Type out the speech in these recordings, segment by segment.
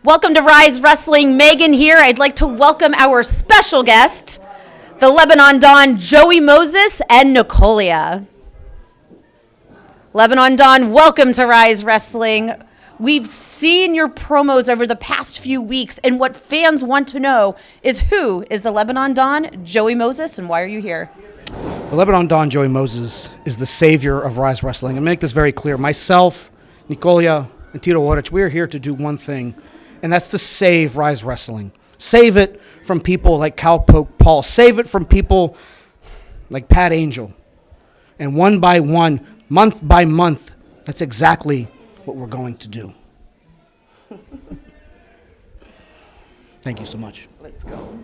Welcome to Ryse Wrestling. Megan here. I'd like to welcome our special guest, the Lebanon Don, Joey Moses and Nicolia. Lebanon Don, welcome to Ryse Wrestling. We've seen your promos over the past few weeks, and what fans want to know is who is the Lebanon Don, Joey Moses, and why are you here? The Lebanon Don, Joey Moses, is the savior of Ryse Wrestling. And make this very clear. Myself, Nicolia, and Tito, Oric, we are here to do one thing, and that's to save Ryse Wrestling. Save it from people like Cowpoke Paul. Save it from people like Pat Angel. And one by one, month by month, that's exactly what we're going to do. Thank you so much. Let's go.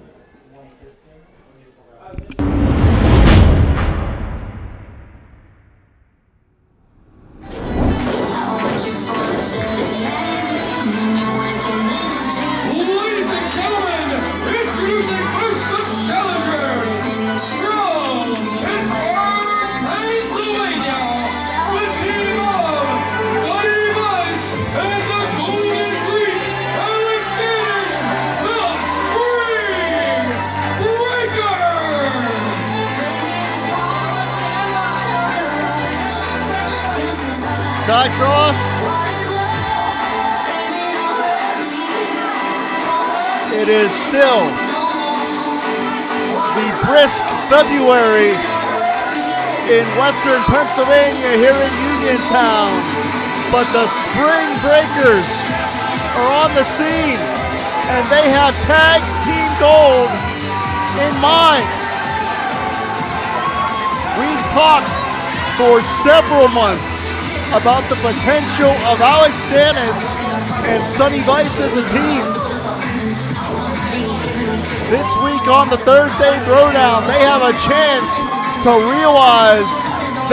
Cross. It is still the brisk February in western Pennsylvania here in Uniontown, but the Spring Breakers are on the scene and they have tag team gold in mind. We've talked for several months about the potential of Alex Stannis and Sonny Vice as a team. This week on the Thursday Throwdown, they have a chance to realize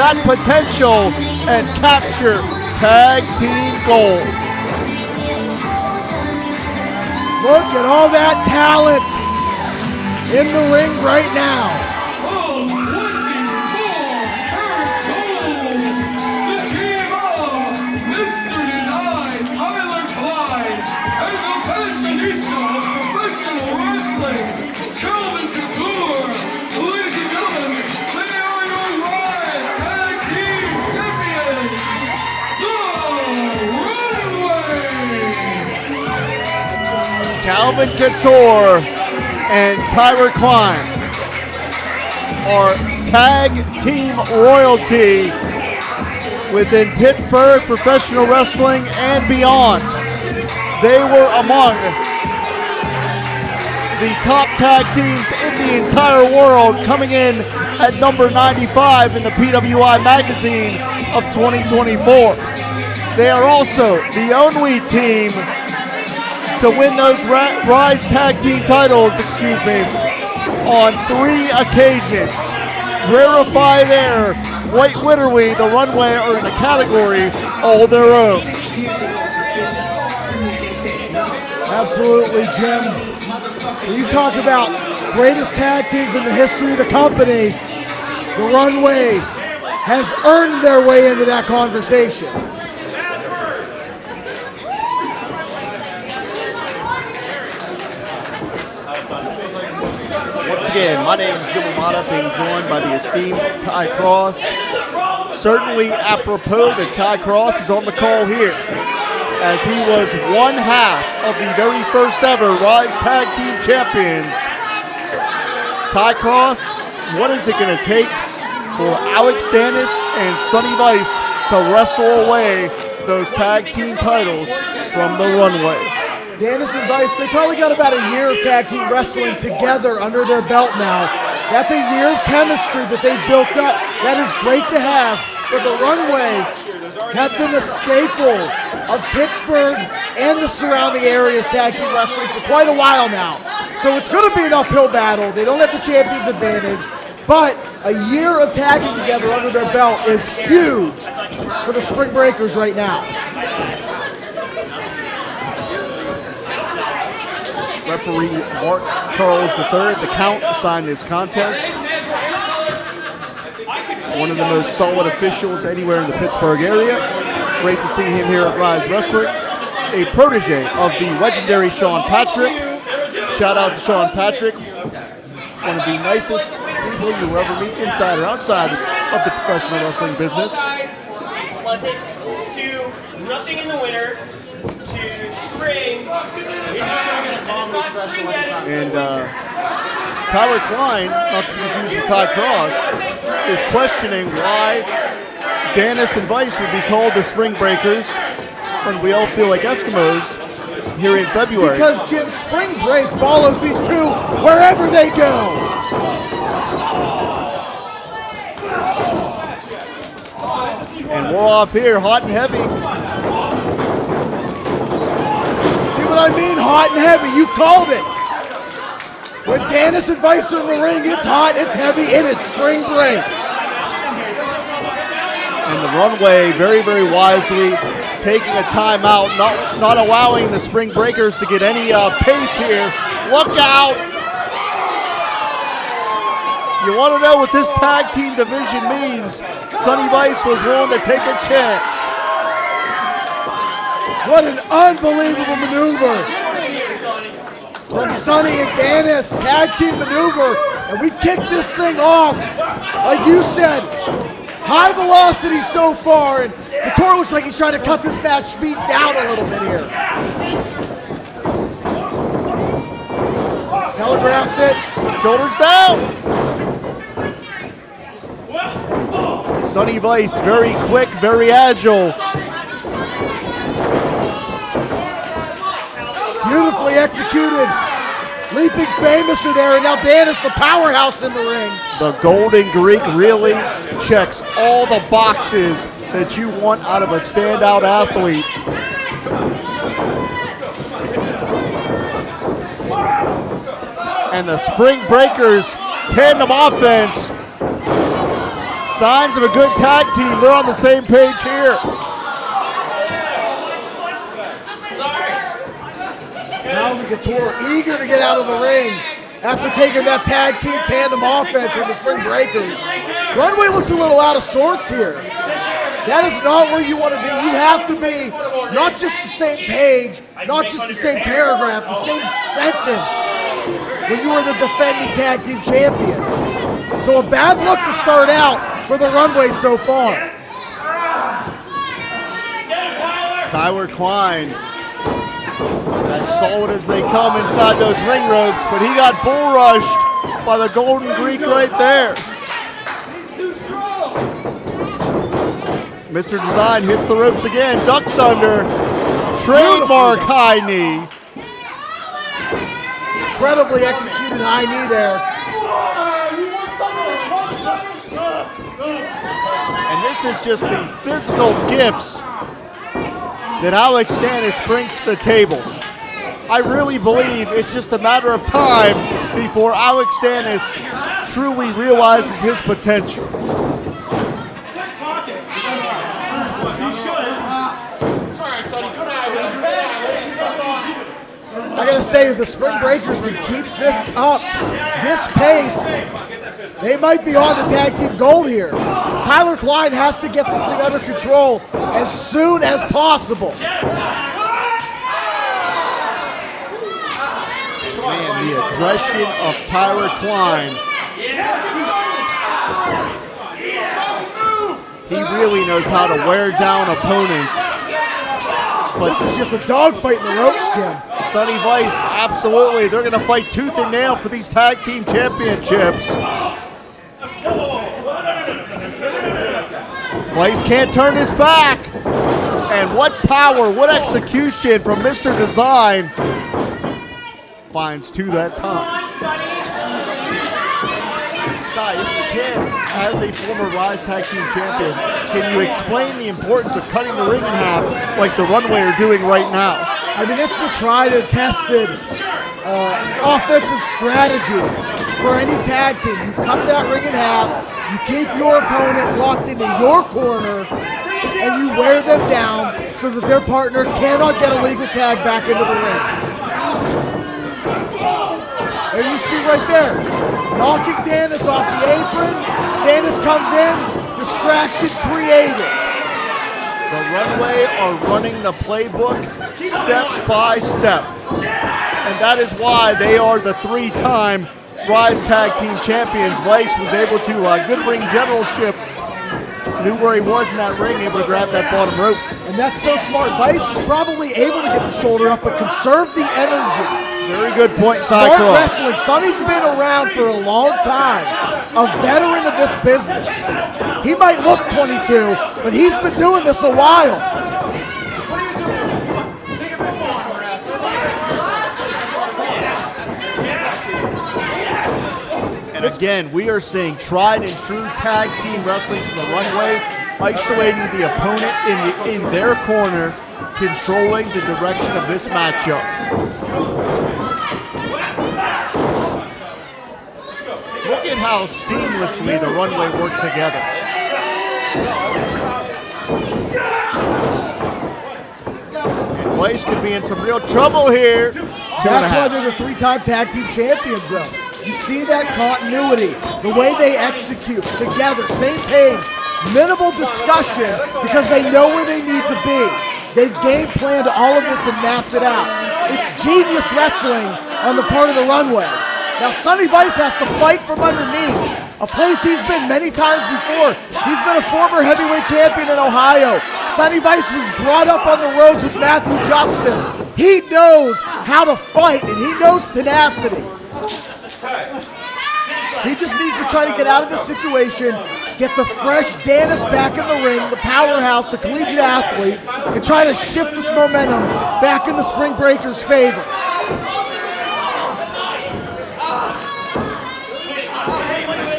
that potential and capture tag team gold. Look at all that talent in the ring right now. Calvin Couture and Tyler Klein are tag team royalty within Pittsburgh professional wrestling and beyond. They were among the top tag teams in the entire world, coming in at number 95 in the PWI magazine of 2024. They are also the only team to win those Ryse tag team titles, on 3 occasions. Rarefied Air, quite literally, the Runway are in a category all their own. Absolutely, Jim. When you talk about greatest tag teams in the history of the company, the Runway has earned their way into that conversation. Again, my name is Jim Amata, being joined by the esteemed Ty Cross. Certainly apropos that Ty Cross is on the call here, as he was one half of the very first ever Ryse Tag Team Champions. Ty Cross, what is it going to take for Alex Stannis and Sonny Vice to wrestle away those tag team titles from the Runway? Stannis and Vice, they probably got about a year of tag team wrestling together under their belt now. That's a year of chemistry that they've built up. That is great to have. But the Runway have been a staple of Pittsburgh and the surrounding areas tag team wrestling for quite a while now. So it's going to be an uphill battle. They don't have the champion's advantage. But a year of tagging together under their belt is huge for the Spring Breakers right now. Referee Mark Charles III, the Count, assigned this contest. One of the most solid officials anywhere in the Pittsburgh area. Great to see him here at Ryse Wrestling. a protege of the legendary Sean Patrick. Shout out to Sean Patrick, one of the nicest people you will ever meet inside or outside of the professional wrestling business. Was it to nothing in the winter to spring? And Tyler Klein, not to be confused with Ty Cross, is questioning why Dennis and Vice would be called the Spring Breakers when we all feel like Eskimos here in February. Because Jim, Spring Break follows these two wherever they go. And we're off here, hot and heavy. See what I mean? Hot and heavy. You called it. When Dennis and Vice are in the ring, it's hot, it's heavy, it is Spring Break. And the Runway very, very wisely taking a timeout, not allowing the Spring Breakers to get any pace here. Look out! You want to know what this tag team division means? Sonny Vice was willing to take a chance. What an unbelievable maneuver from Sonny and Dennis, tag team maneuver, and we've kicked this thing off. Like you said, high velocity so far, and Couture looks like he's trying to cut this match speed down a little bit here. Telegraphed it. Shoulders down. Sonny Vice, very quick, very agile. Beautifully executed. Leaping Famous are there, and now Dennis, the powerhouse in the ring. The Golden Greek really checks all the boxes that you want out of a standout athlete. And the Spring Breakers tandem offense. Signs of a good tag team. They're on the same page here. Now Couture eager to get out of the ring after taking that tag team tandem offense with the Spring Breakers. Runway looks a little out of sorts here. That is not where you want to be. You have to be not just the same page, not just the same paragraph, the same sentence when you are the defending tag team champions. So a bad look to start out for the Runway so far. Tyler Klein, as solid as they come inside those ring ropes, but he got bull rushed by the Golden Greek right there. Mr. Design hits the ropes again, ducks under, trademark high knee. Incredibly executed high knee there. And this is just the physical gifts that Alex Dennis brings to the table. I really believe it's just a matter of time before Alex Dennis truly realizes his potential. I gotta say, if the Spring Breakers can keep this up, this pace, they might be on the tag team gold here. Tyler Klein has to get this thing under control as soon as possible. Man, the aggression of Tyler Klein. He really knows how to wear down opponents. But This is just a dogfight in the ropes, Jim. Sonny Vice, absolutely. They're going to fight tooth and nail for these tag team championships. Vice can't turn his back. And what power, what execution from Mr. Design finds two that time. Ty, if you can, as a former Ryse Tag Team Champion, can you explain the importance of cutting the ring in half like the Runway are doing right now? I mean, it's the tried and tested offensive strategy for any tag team. You cut that ring in half, you keep your opponent locked into your corner, and you wear them down so that their partner cannot get a legal tag back into the ring. There you see right there, knocking Dennis off the apron. Dennis comes in, distraction created. The Runway are running the playbook step by step. And that is why they are the 3-time Ryse Tag Team Champions. Ryse was able to, good ring generalship, knew where he was in that ring, able to grab that bottom rope. And that's so smart. Ryse was probably able to get the shoulder up, but conserve the energy. Very good point, Smart Cyclone. wrestling. Sonny's been around for a long time, a veteran of this business. He might look 22, but he's been doing this a while. And again, we are seeing tried and true tag team wrestling from the Runway, isolating the opponent in their corner, controlling the direction of this matchup. Look at how seamlessly the Runway work together. And Ryse could be in some real trouble here. That's why they're the 3-time tag team champions, though. You see that continuity, the way they execute together, same page, minimal discussion because they know where they need to be. They've game planned all of this and mapped it out. It's genius wrestling on the part of the Runway. Now Sonny Ryse has to fight from underneath, a place he's been many times before. He's been a former heavyweight champion in Ohio. Sonny Ryse was brought up on the roads with Matthew Justice. He knows how to fight and he knows tenacity. He just needs to try to get out of this situation, get the fresh Dennis back in the ring, the powerhouse, the collegiate athlete, and try to shift this momentum back in the Spring Breakers' favor.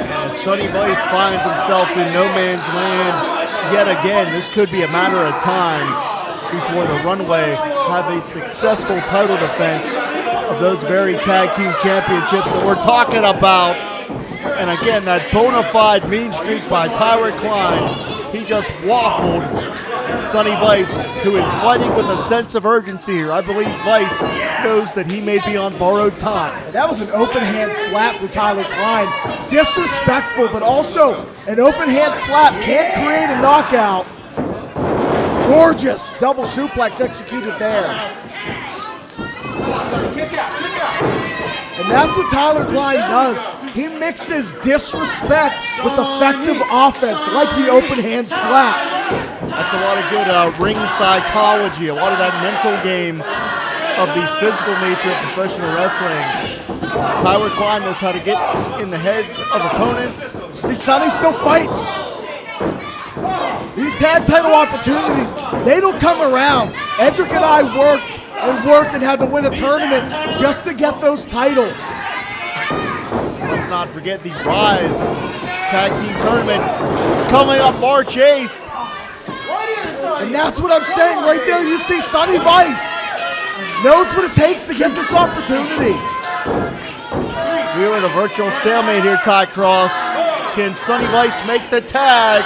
As Sonny Ryse finds himself in no man's land yet again, this could be a matter of time before the Runway have a successful title defense of those very tag team championships that we're talking about. And again, that bona fide mean streak by Tyler Klein, he just waffled Sonny Ryse, who is fighting with a sense of urgency here. I believe Ryse knows that he may be on borrowed time. And that was an open hand slap for Tyler Klein. Disrespectful, but also an open hand slap can create a knockout. Gorgeous double suplex executed there. And that's what Tyler Klein does. He mixes disrespect with effective offense, like the open hand slap. That's a lot of good ring psychology, a lot of that mental game of the physical nature of professional wrestling. Tyler Klein knows how to get in the heads of opponents. See, Sonny's still fighting. These tag title opportunities, they don't come around. Edric and I worked and had to win a tournament just to get those titles. Let's not forget the Ryse Tag Team Tournament coming up March 8th. And that's what I'm saying right there. You see Sonny Ryse knows what it takes to get this opportunity. We were in a virtual stalemate here, Ty Cross. Can Sonny Ryse make the tag?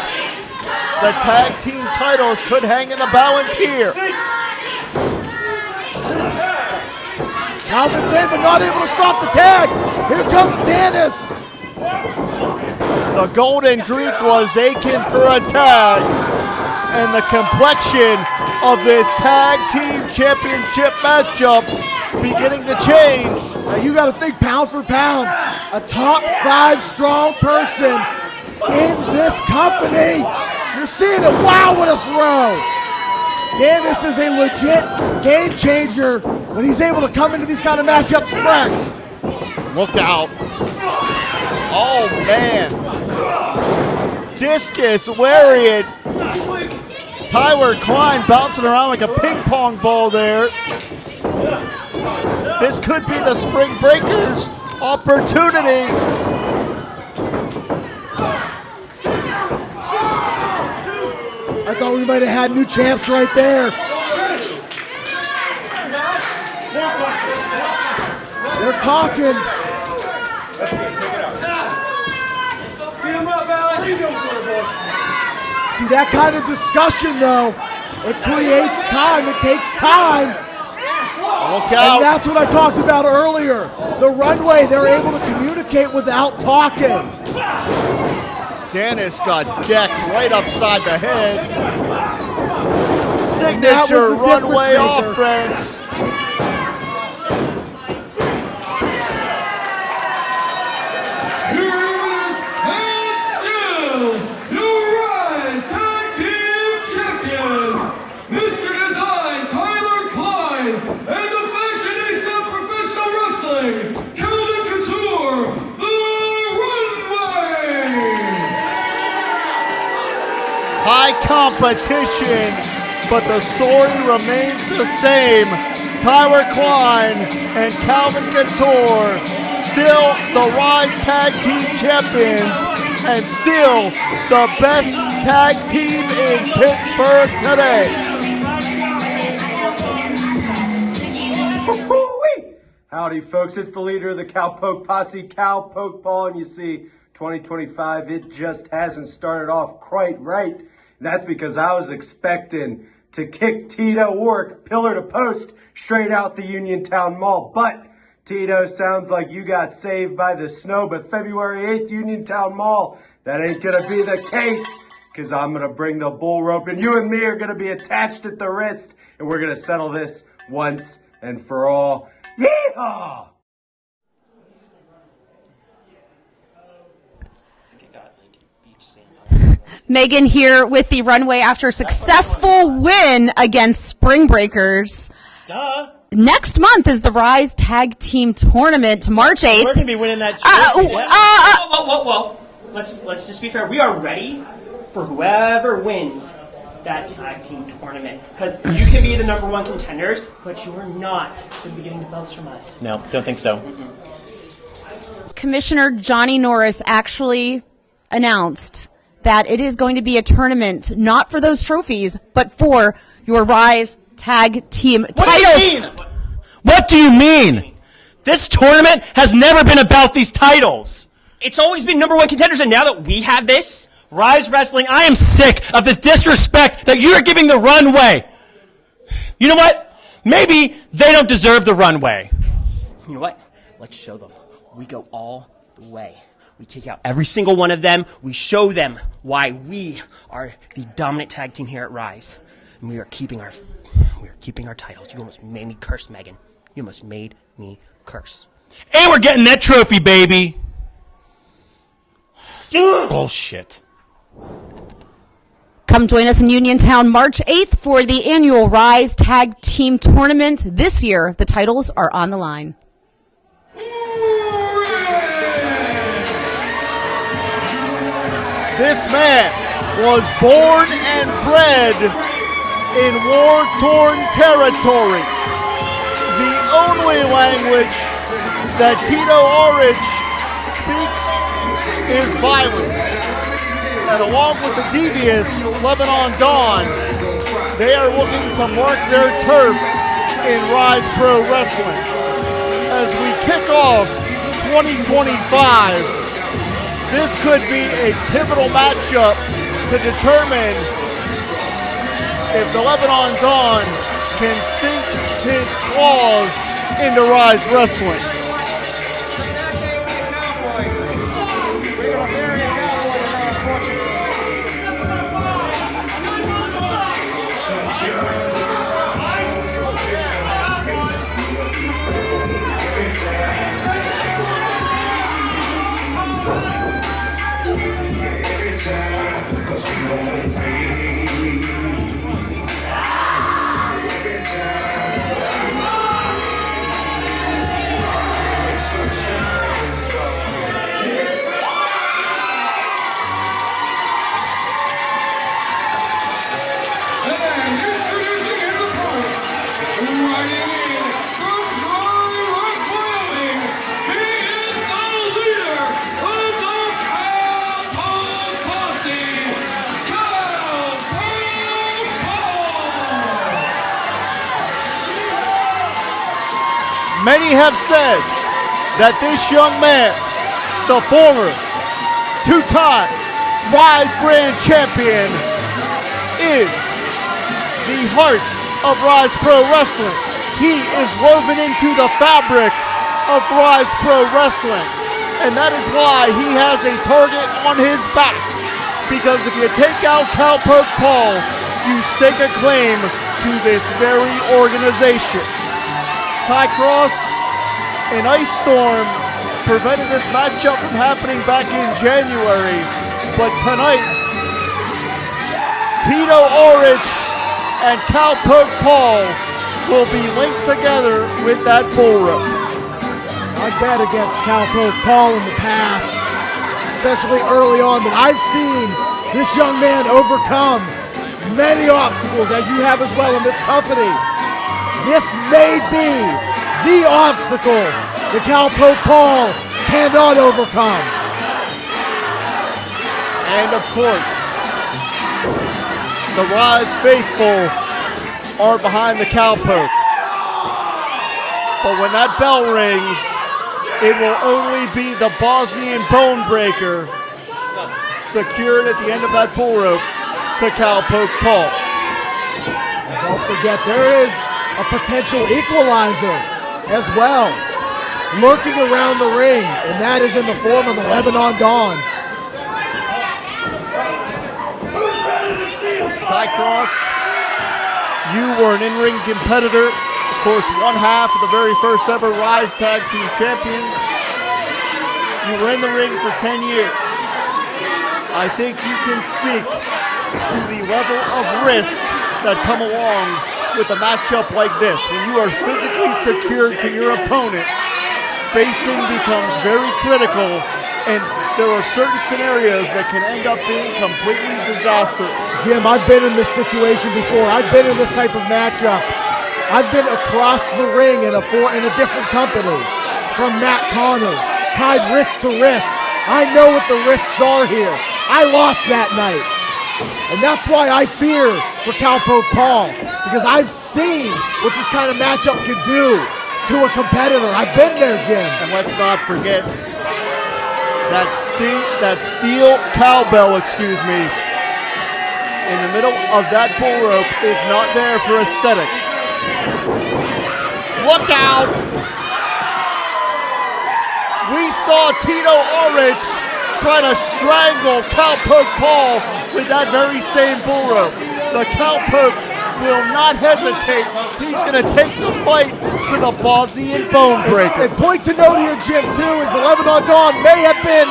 The tag team titles could hang in the balance here. Calvin's in, but not able to stop the tag. Here comes Dennis. The Golden Greek was aching for a tag. And the complexion of this tag team championship matchup beginning to change. Now you got to think pound for pound, a top 5 strong person in this company. You're seeing it. Wow, what a throw. Dennis is a legit game changer when he's able to come into these kind of matchups fresh. Look out. Oh, man. Discus wearing it. Tyler Klein bouncing around like a ping pong ball there. This could be the Spring Breakers' opportunity. I thought we might have had new champs right there. They're talking. See, that kind of discussion, though, it creates time. It takes time. Look out. And that's what I talked about earlier. The Runway, they're able to communicate without talking. Dennis got decked right upside the head. signature the runway difference maker. offense. Heroes and still your Ryse Tag Team Champions, Mr. Design Tyler Klein and the fashionista of professional wrestling, Calvin Couture, the Runway. High competition, but the story remains the same. Tyler Klein and Calvin Couture, still the Ryse Tag Team Champions, and still the best tag team in Pittsburgh today. Howdy, folks. It's the leader of the Cowpoke posse, Cowpoke Paul, and you see, 2025, it just hasn't started off quite right. And that's because I was expecting to kick Tito Oric pillar to post straight out the Uniontown Mall. But, Tito, sounds like you got saved by the snow, but February 8th, Uniontown Mall, that ain't gonna be the case, because I'm gonna bring the Bullrope, and you and me are gonna be attached at the wrist, and we're gonna settle this once and for all. Yeehaw! Megan here with the Runway after a successful win against Spring Breakers. Duh. Next month is the Ryse Tag Team Tournament, March 8th. We're going to be winning that trophy. Whoa. Let's just be fair. We are ready for whoever wins that tag team tournament. Because you can be the number one contenders, but you're not going to be getting the belts from us. No, don't think so. Commissioner Johnny Norris actually announced that it is going to be a tournament not for those trophies, but for your Ryse Tag Team titles. What do you mean? This tournament has never been about these titles. It's always been number one contenders, and now that we have this, Ryse Wrestling, I am sick of the disrespect that you are giving the Runway. You know what? Maybe they don't deserve the Runway. you know what? Let's show them. We go all the way. We take out every single one of them. We show them why we are the dominant tag team here at Ryse. And we are keeping our titles. You almost made me curse, Megan. You almost made me curse. And we're getting that trophy, baby. Bullshit. Come join us in Uniontown March 8th for the annual Ryse Tag Team Tournament. This year, the titles are on the line. This man was born and bred in war-torn territory. The only language that Tito Oric speaks is violence. And along with the devious Lebanon Dawn, they are looking to mark their turf in Ryse Pro Wrestling. As we kick off 2025, this could be a pivotal matchup to determine if the Lebanon Dawn can sink his claws into Ryse Wrestling. Many have said that this young man, the former two-time Ryse Grand Champion, is the heart of Ryse Pro Wrestling. He is woven into the fabric of Ryse Pro Wrestling, and that is why he has a target on his back. Because if you take out Cowpoke Paul, you stake a claim to this very organization. Ty Cross and Ice Storm prevented this matchup from happening back in January, but tonight, Tito, Oric, and Cowpoke Paul will be linked together with that Bullrope. I bet against Cowpoke Paul in the past, especially early on, but I've seen this young man overcome many obstacles, as you have as well in this company. This may be the obstacle that Cowpoke Paul cannot overcome. And of course, the Ryse faithful are behind the Cowpoke. But when that bell rings, it will only be the Bosnian Bonebreaker secured at the end of that Bullrope to Cowpoke Paul. And don't forget, there is a potential equalizer as well, lurking around the ring, and that is in the form of the Lebanon Dawn. Ty Cross, you were an in-ring competitor, of course, one half of the very first ever Ryse Tag Team Champions. You were in the ring for 10 years. I think you can speak to the level of risk that come along with a matchup like this. When you are physically secured to your opponent, spacing becomes very critical, and there are certain scenarios that can end up being completely disastrous. Jim, I've been in this situation before. I've been in this type of matchup. I've been across the ring in a different company, from Matt Connor, tied wrist to wrist. I know what the risks are here. I lost that night. And that's why I fear for Cowpoke Paul, because I've seen what this kind of matchup could do to a competitor. I've been there, Jim. And let's not forget that steel cowbell, in the middle of that Bullrope is not there for aesthetics. Look out! We saw Tito Oric try to strangle Cowpoke Paul with that very same Bullrope. The Cowpoke will not hesitate. He's going to take the fight to the Bosnian Bonebreaker. And point to note here, Jim, too, is the Lebanon Dawn may have been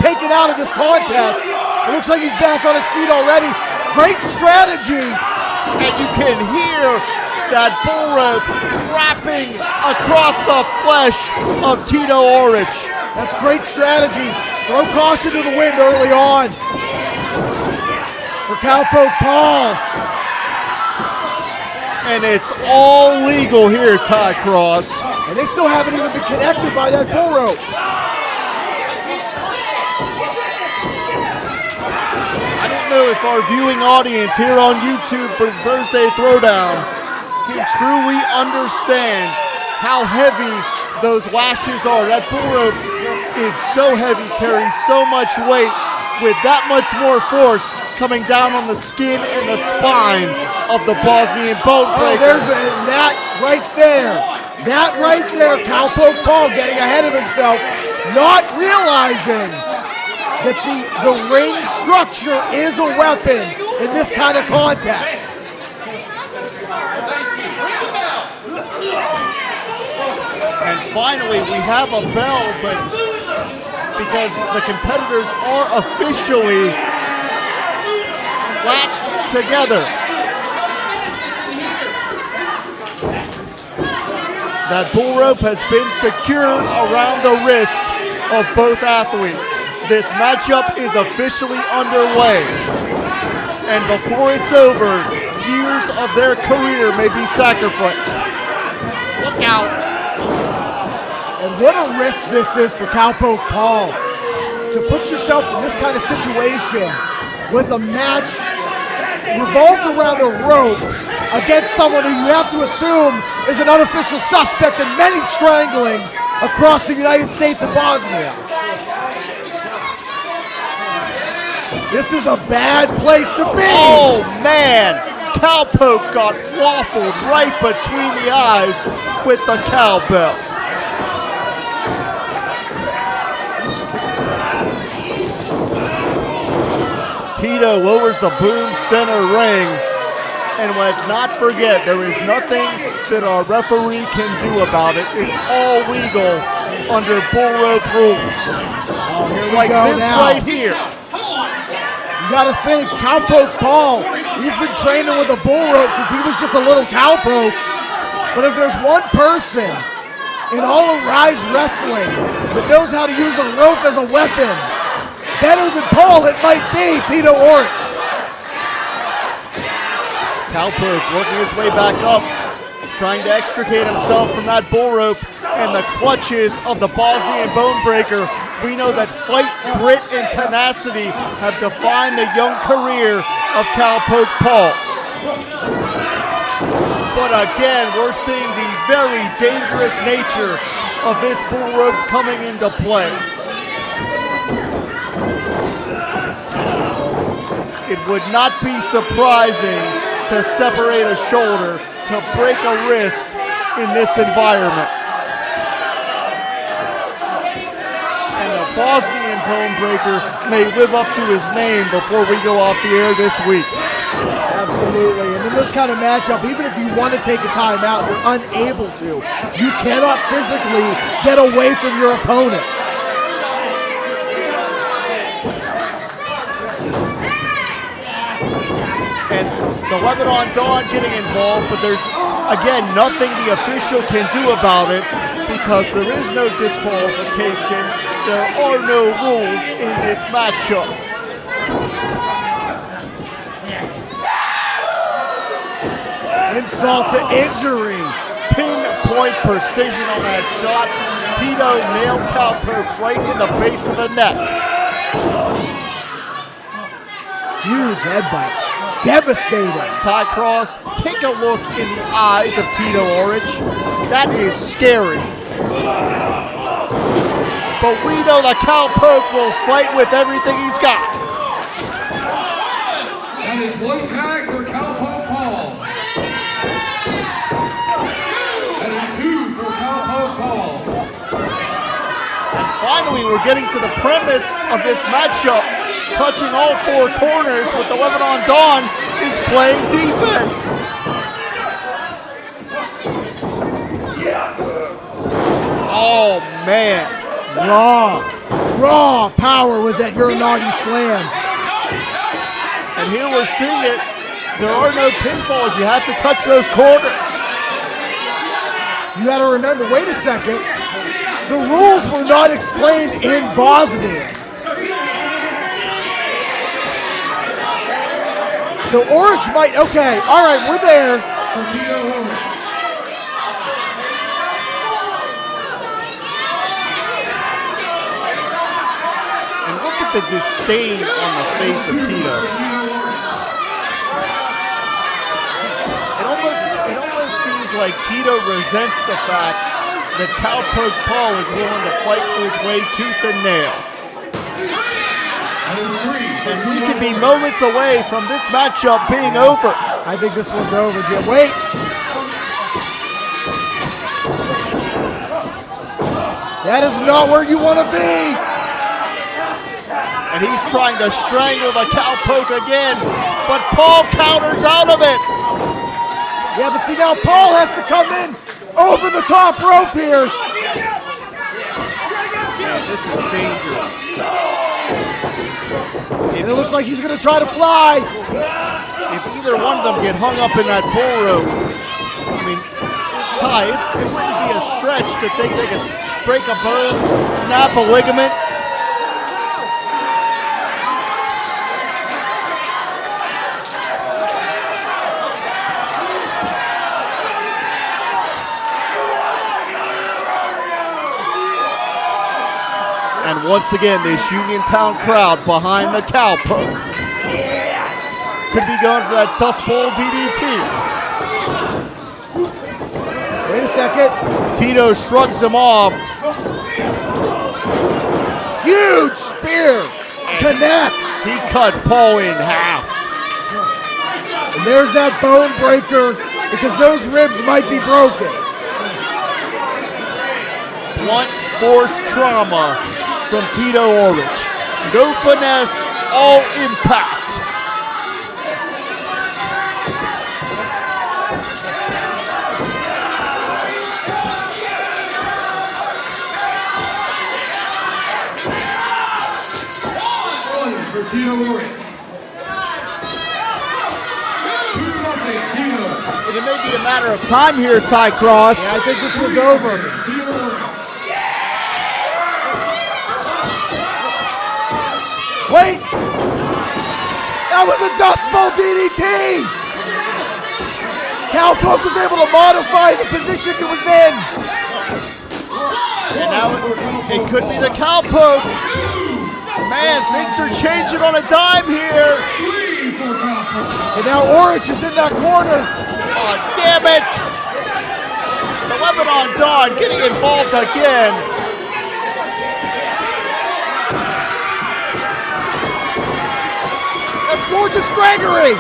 taken out of this contest. It looks like he's back on his feet already. Great strategy. And you can hear that Bullrope wrapping across the flesh of Tito Oric. That's great strategy. Throw caution to the wind early on for Cowpoke Paul. And it's all legal here, Ty Cross. And they still haven't even been connected by that Bullrope. I don't know if our viewing audience here on YouTube for the Thursday Throwdown can truly understand how heavy those lashes are. That Bullrope is so heavy, carries so much weight, with that much more force coming down on the skin and the spine of the Bosnian Bonebreaker. Oh, there's that right there. That right there, Cowpoke Paul getting ahead of himself, not realizing that the ring structure is a weapon in this kind of contest. And finally, we have a bell, but because the competitors are officially latched together. That Bullrope has been secured around the wrist of both athletes. This matchup is officially underway. And before it's over, years of their career may be sacrificed. Look out. And what a risk this is for Cowpoke Paul, to put yourself in this kind of situation with a match revolved around a rope against someone who you have to assume is an unofficial suspect in many stranglings across the United States and Bosnia. This is a bad place to be. Oh man, Cowpoke got waffled right between the eyes with the cowbell. Tito lowers the boom center ring And let's not forget, there is nothing that our referee can do about it. It's all legal under Bullrope rules. Oh, here we Like go this now. right here. You got to think, Cowpoke Paul, he's been training with a Bullrope since he was just a little Cowpoke. But if there's one person in all of Ryse wrestling that knows how to use a rope as a weapon, better than Paul, it might be Tito Oric. Cowpoke working his way back up, trying to extricate himself from that Bullrope and the clutches of the Bosnian Bonebreaker. We know that fight, grit, and tenacity have defined the young career of Cowpoke Paul. But again, we're seeing the very dangerous nature of this Bullrope coming into play. It would not be surprising to separate a shoulder, to break a wrist in this environment. And the Bosnian Bonebreaker may live up to his name before we go off the air this week. Absolutely, and in this kind of matchup, even if you want to take a timeout, you're unable to. You cannot physically get away from your opponent. And the Lebanon Dawn getting involved, but there's, again, nothing the official can do about it because there is no disqualification. There are no rules in this matchup. Insult to injury. Pinpoint precision on that shot. Tito nailed Cowpoke right in the base of the neck. Huge headbutt. Devastating. Ty Cross, take a look in the eyes of Tito Oric. That is scary. But we know that Cowpoke will fight with everything he's got. That is one tag for Cowpoke Paul. That is two for Cowpoke Paul. And finally, we're getting to the premise of this matchup. Touching all four corners, but the Lebanon Dawn is playing defense. Oh, man. Raw power with that Uranagi slam. And here we're seeing it. There are no pinfalls. You have to touch those corners. You got to remember, wait a second. The rules were not explained in Bosnian. So Oric might, okay, all right, we're there. And look at the disdain on the face of Tito. It almost seems like Tito resents the fact that Cowpoke Paul is willing to fight his way tooth and nail. And we could be moments away from this matchup being over. I think this one's over, Jim. Wait. That is not where you want to be. And he's trying to strangle the Cowpoke again, but Paul counters out of it. Yeah, but see now Paul has to come in over the top rope here. Man, this is dangerous. And it looks like he's going to try to fly. If either one of them get hung up in that Bullrope, I mean, Ty, it wouldn't be a stretch to think they could break a bone, snap a ligament. And once again, this Uniontown crowd behind the Cowpoke could be going for that Dust Bowl DDT. Wait a second. Tito shrugs him off. Huge spear. Connects. He cut Paul in half. And there's that Bonebreaker because those ribs might be broken. Blunt force trauma from Tito Oric. No finesse, all impact. for Tito Oric. 2-0, Tito. It may be a matter of time here, Ty Cross. I think this was over. Tito Oric. Wait! That was a Dust Bowl DDT! Cowpoke was able to modify the position he was in. And now it could be the Cowpoke. Man, things are changing on a dime here. And now Oric is in that corner. Oh, damn it. The Lebanon Dawn getting involved again. That's Gorgeous Gregory.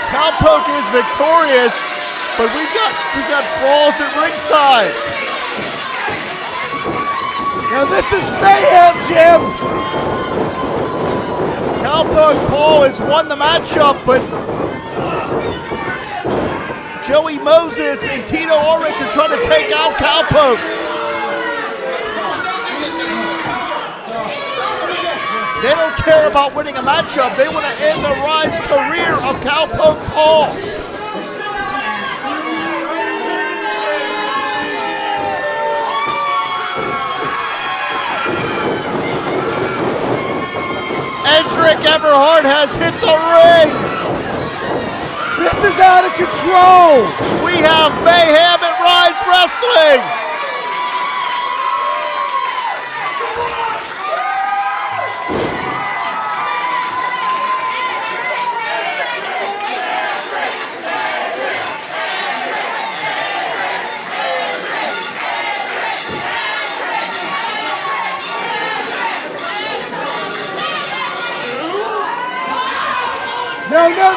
Cowpoke is victorious, but we've got brawls at ringside. Now this is mayhem, Jim. Cowpoke Paul has won the matchup, but Joey Moses and Tito Oric are trying to take out Cowpoke. They don't care about winning a matchup. They want to end the Ryse career of Cowpoke Paul. Edric Everhart has hit the ring. This is out of control. We have mayhem at Ryse Wrestling.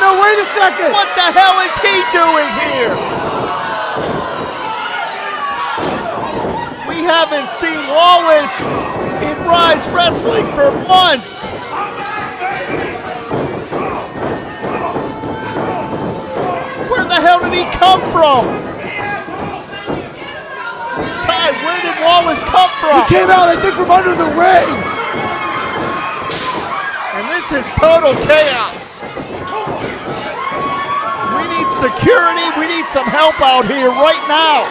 No, wait a second! What the hell is he doing here? We haven't seen Wallace in Ryse Wrestling for months. Where the hell did he come from? Ty, where did Wallace come from? He came out, I think, from under the ring. And this is total chaos. We need security. We need some help out here right now.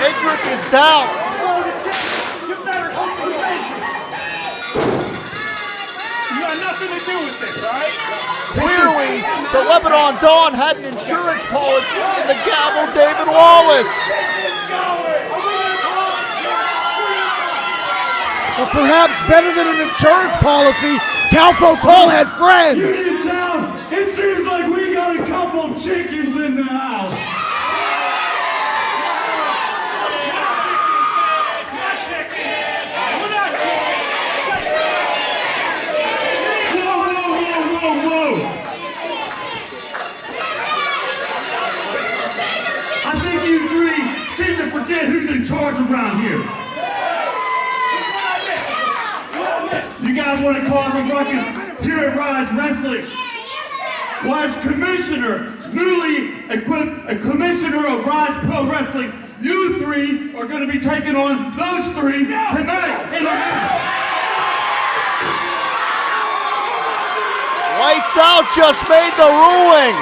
Edric is down. You got nothing to do with this, right? Clearly, the Lebanon Dawn had an insurance policy in the gavel David Wallace. Or perhaps better than an insurance policy, Cowpoke Paul had friends. In town, it seems like we got a couple chickens in the house. Whoa. I think you three seem to forget who's in charge around here. You guys want to cause a ruckus here at Ryse Wrestling? Well, as newly equipped commissioner of Ryse Pro Wrestling, you three are going to be taking on those three tonight. Lights Out just made the ruling.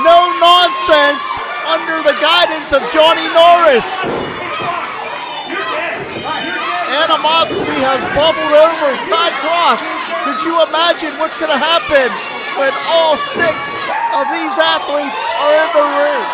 No nonsense under the guidance of Johnny Norris. Animosity has bubbled over. Ty Cross, could you imagine what's going to happen when all 6 of these athletes are in the ring?